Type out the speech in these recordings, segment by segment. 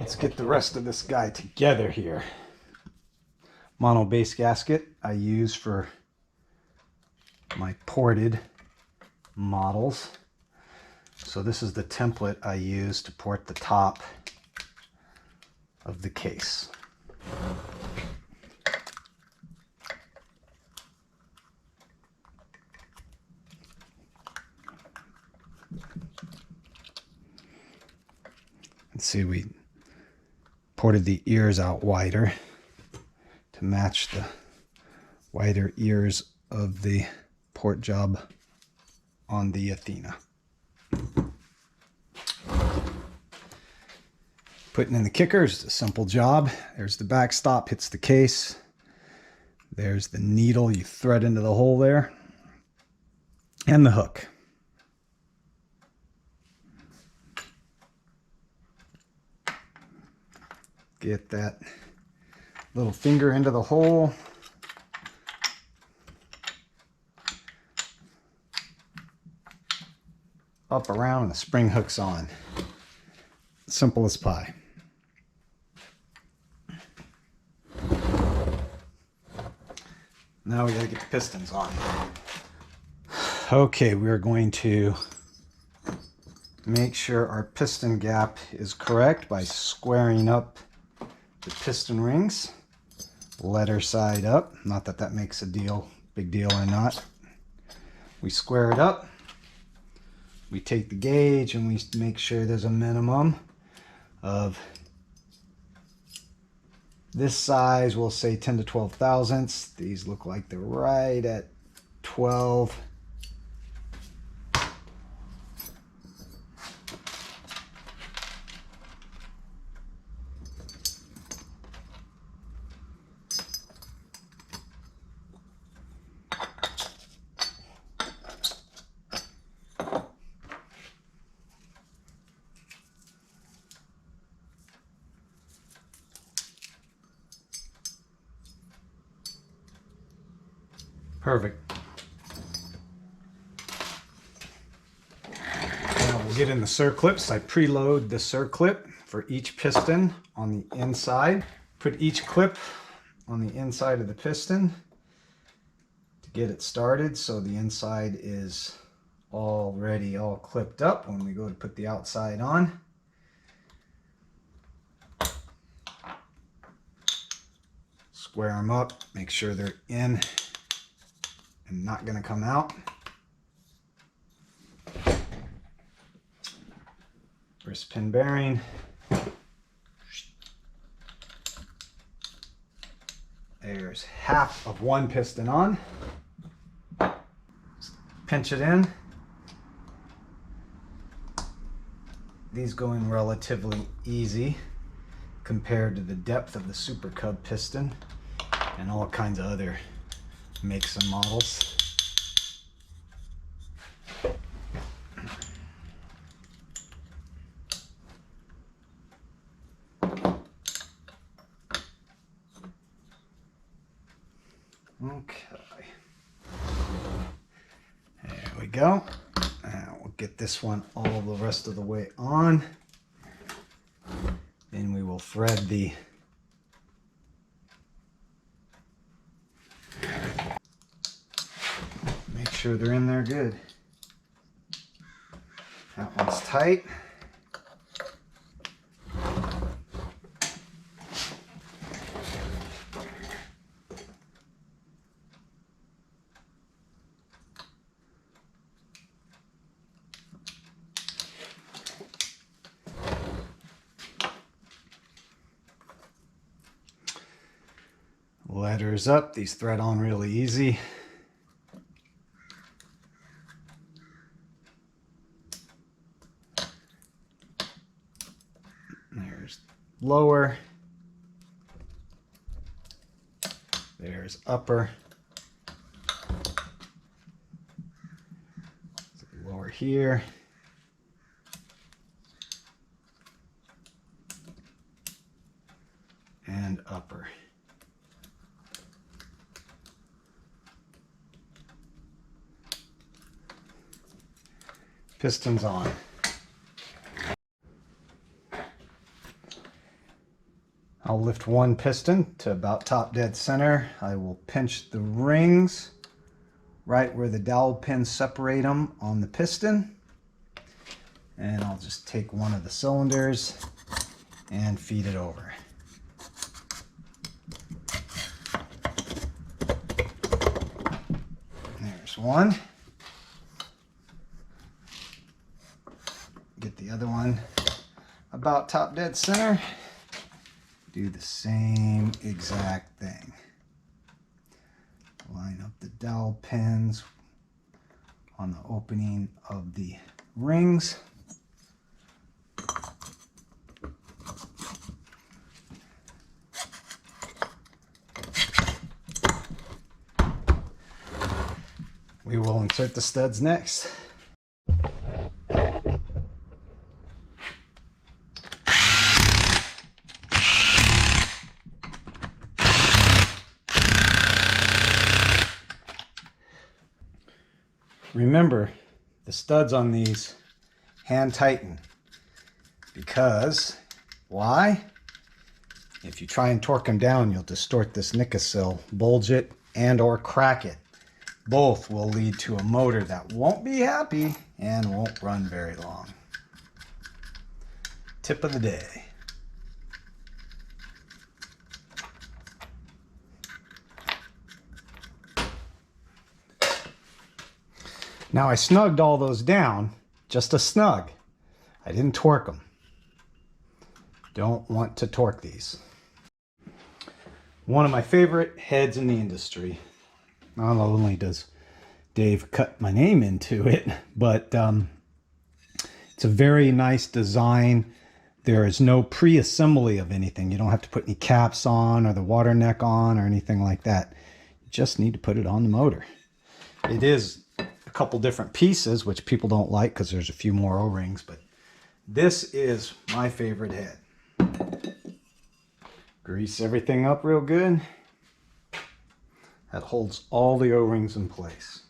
Let's get the rest of this guy together here. Mono base gasket I use for my ported models. So this is the template I use to port the top of the case. Let's see, we ported the ears out wider to match the wider ears of the port job on the Athena. Putting in the kickers is a simple job. There's the backstop, hits the case. There's the needle you thread into the hole there. And the hook. Get that little finger into the hole. Up, around, and the spring hook's on. Simple as pie. Now we gotta get the pistons on. Okay, we're going to make sure our piston gap is correct by squaring up the piston rings, letter side up. Not that that makes a big deal or not. We square it up. We take the gauge and we make sure there's a minimum of this size. We'll say 10 to 12 thousandths. These look like they're right at 12. Perfect. Now we'll get in the circlips. I preload the circlip for each piston on the inside. Put each clip on the inside of the piston to get it started so the inside is already all clipped up when we go to put the outside on. Square them up, make sure they're in and not going to come out. Wrist pin bearing. There's half of one piston on. Just pinch it in. These go in relatively easy compared to the depth of the Super Cub piston and all kinds of other makes and models. Okay, there we go. Now we'll get this one all the rest of the way on. Then we will thread the sure they're in there good. That one's tight. Letters up, these thread on really easy. There's lower, there's upper, lower here, and upper. Pistons on. I'll lift one piston to about top dead center. I will pinch the rings right where the dowel pins separate them on the piston. And I'll just take one of the cylinders and feed it over. There's one. Get the other one about top dead center. Do the same exact thing. Line up the dowel pins on the opening of the rings. We will insert the studs next. Remember, the studs on these hand tighten, because why? If you try and torque them down, you'll distort this Nicosil, bulge it, and or crack it. Both will lead to a motor that won't be happy and won't run very long. Tip of the day. Now I snugged all those down, just a snug. I didn't torque them. Don't want to torque these. One of my favorite heads in the industry. Not only does Dave cut my name into it, but it's a very nice design. There is no pre-assembly of anything. You don't have to put any caps on or the water neck on or anything like that. You just need to put it on the motor. It is a couple different pieces, which people don't like because there's a few more O-rings, but this is my favorite head. Grease everything up real good. That holds all the O-rings in place.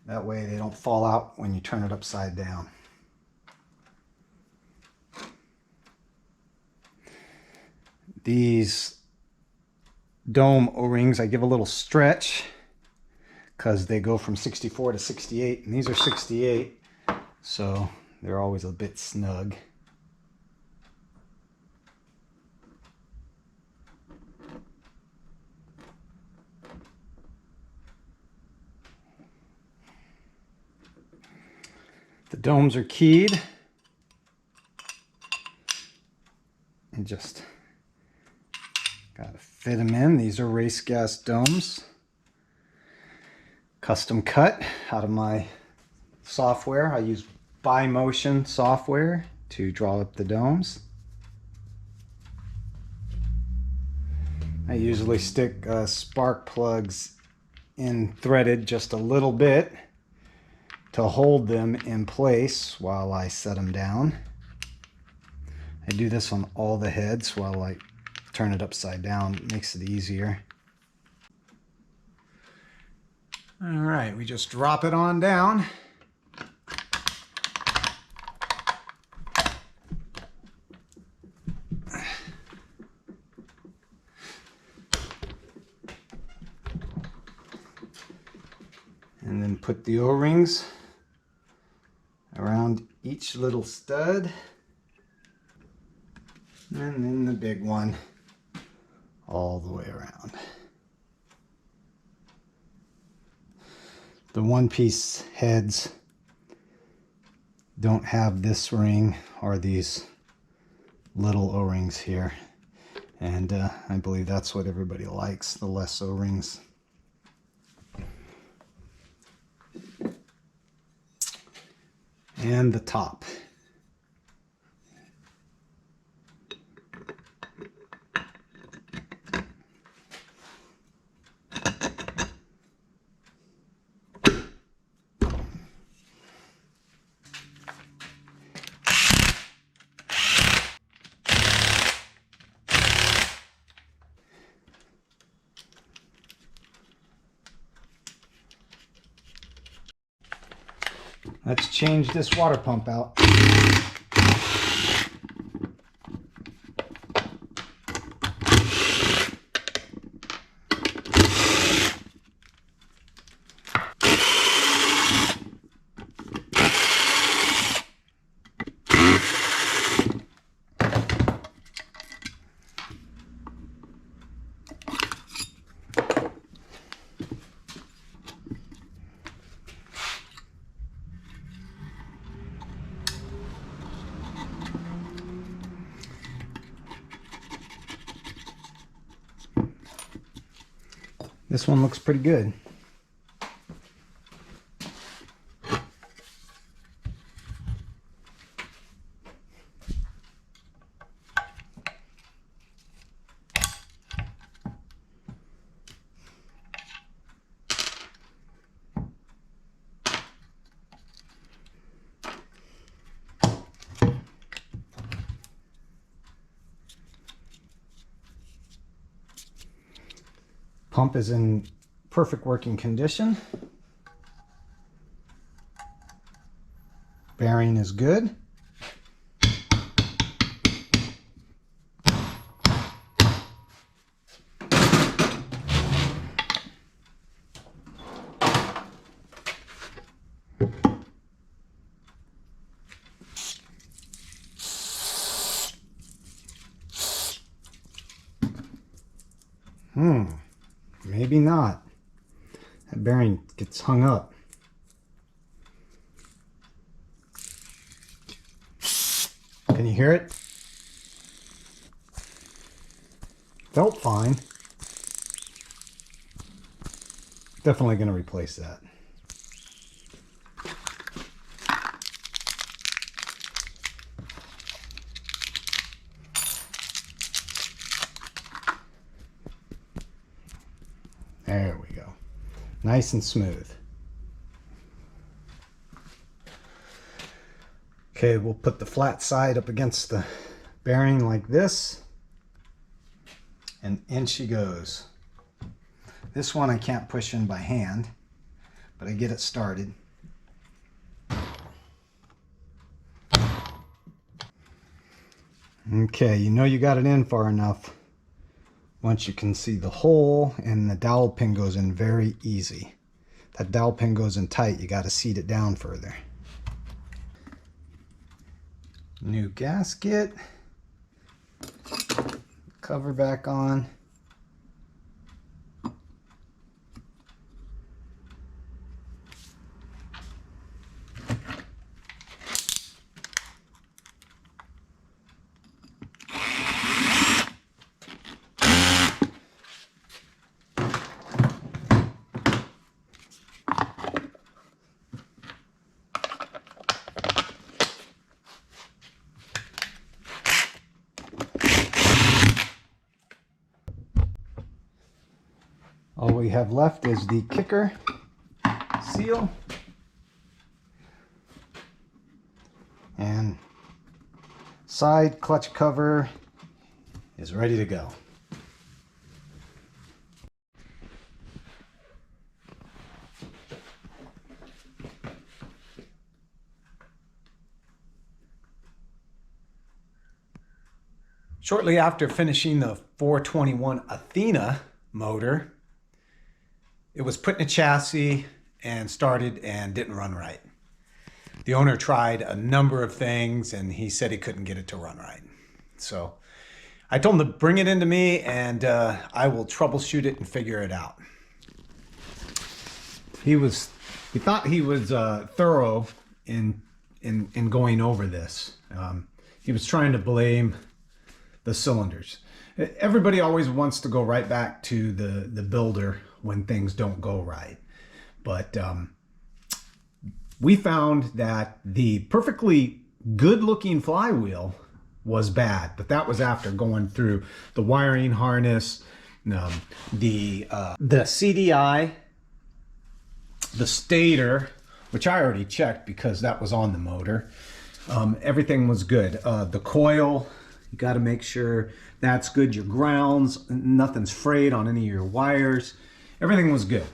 That way they don't fall out when you turn it upside down. These dome O-rings, I give a little stretch because they go from 64 to 68, and these are 68, so they're always a bit snug. The domes are keyed, and just gotta fit them in. These are race gas domes, custom cut out of my software. I use BiMotion software to draw up the domes. I usually stick spark plugs in threaded just a little bit to hold them in place while I set them down. I do this on all the heads while I turn it upside down. It makes it easier. All right, we just drop it on down. And then put the O-rings around each little stud, and then the big one all the way around. The one-piece heads don't have this ring or these little O-rings here, and I believe that's what everybody likes, the less O-rings. And the top. Let's change this water pump out. This one looks pretty good. Pump is in perfect working condition. Bearing is good. Maybe not. That bearing gets hung up. Can you hear it? Felt fine. Definitely going to replace that. There we go. Nice and smooth. Okay, we'll put the flat side up against the bearing like this. And in she goes. This one I can't push in by hand, but I get it started. Okay, you know you got it in far enough. Once you can see the hole, and the dowel pin goes in very easy. That dowel pin goes in tight, you got to seat it down further. New gasket. Cover back on. All we have left is the kicker seal and side clutch cover is ready to go. Shortly after finishing the 421 Athena motor, it was put in a chassis and started and didn't run right. The owner tried a number of things and he said he couldn't get it to run right. So I told him to bring it into me and I will troubleshoot it and figure it out. He thought he was thorough in going over this. He was trying to blame the cylinders. Everybody always wants to go right back to the builder when things don't go right. But we found that the perfectly good-looking flywheel was bad, but that was after going through the wiring harness, the CDI, the stator, which I already checked because that was on the motor. Everything was good. The coil, you got to make sure that's good. Your grounds, nothing's frayed on any of your wires. Everything was good.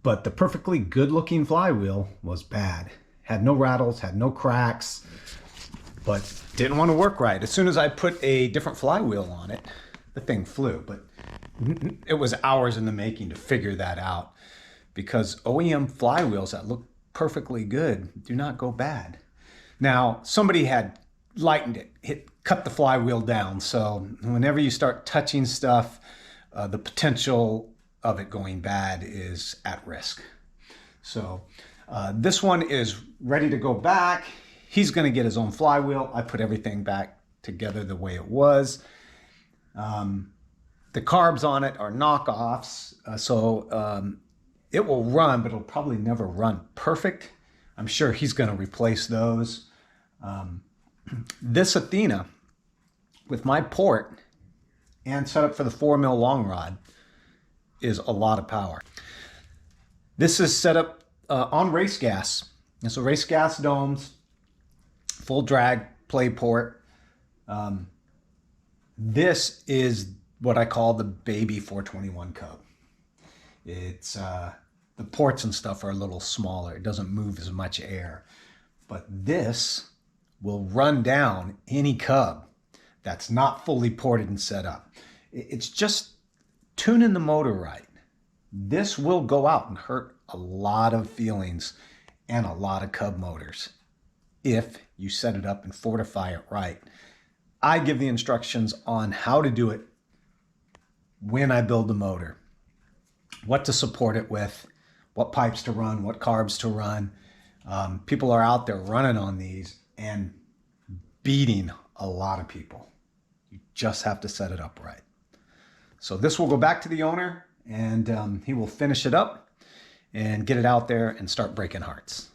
But the perfectly good looking flywheel was bad. Had no rattles, had no cracks, but didn't want to work right. As soon as I put a different flywheel on it, the thing flew. But it was hours in the making to figure that out, because OEM flywheels that look perfectly good do not go bad. Now, somebody had lightened it, cut the flywheel down. So whenever you start touching stuff, the potential of it going bad is at risk. So this one is ready to go back. He's going to get his own flywheel. I put everything back together the way it was. The The carbs on it are knockoffs, so it will run, but it'll probably never run perfect. I'm sure he's going to replace those. This Athena, with my port and set up for the 4mm long rod, is a lot of power. This is set up on race gas. And so race gas domes, full drag play port. This is what I call the baby 421 Cub. It's the ports and stuff are a little smaller. It doesn't move as much air. But this will run down any Cub that's not fully ported and set up. It's just tuning the motor right. This will go out and hurt a lot of feelings and a lot of Cub motors if you set it up and fortify it right. I give the instructions on how to do it when I build the motor, what to support it with, what pipes to run, what carbs to run. People are out there running on these and beating a lot of people. You just have to set it up right. So this will go back to the owner, and he will finish it up and get it out there and start breaking hearts.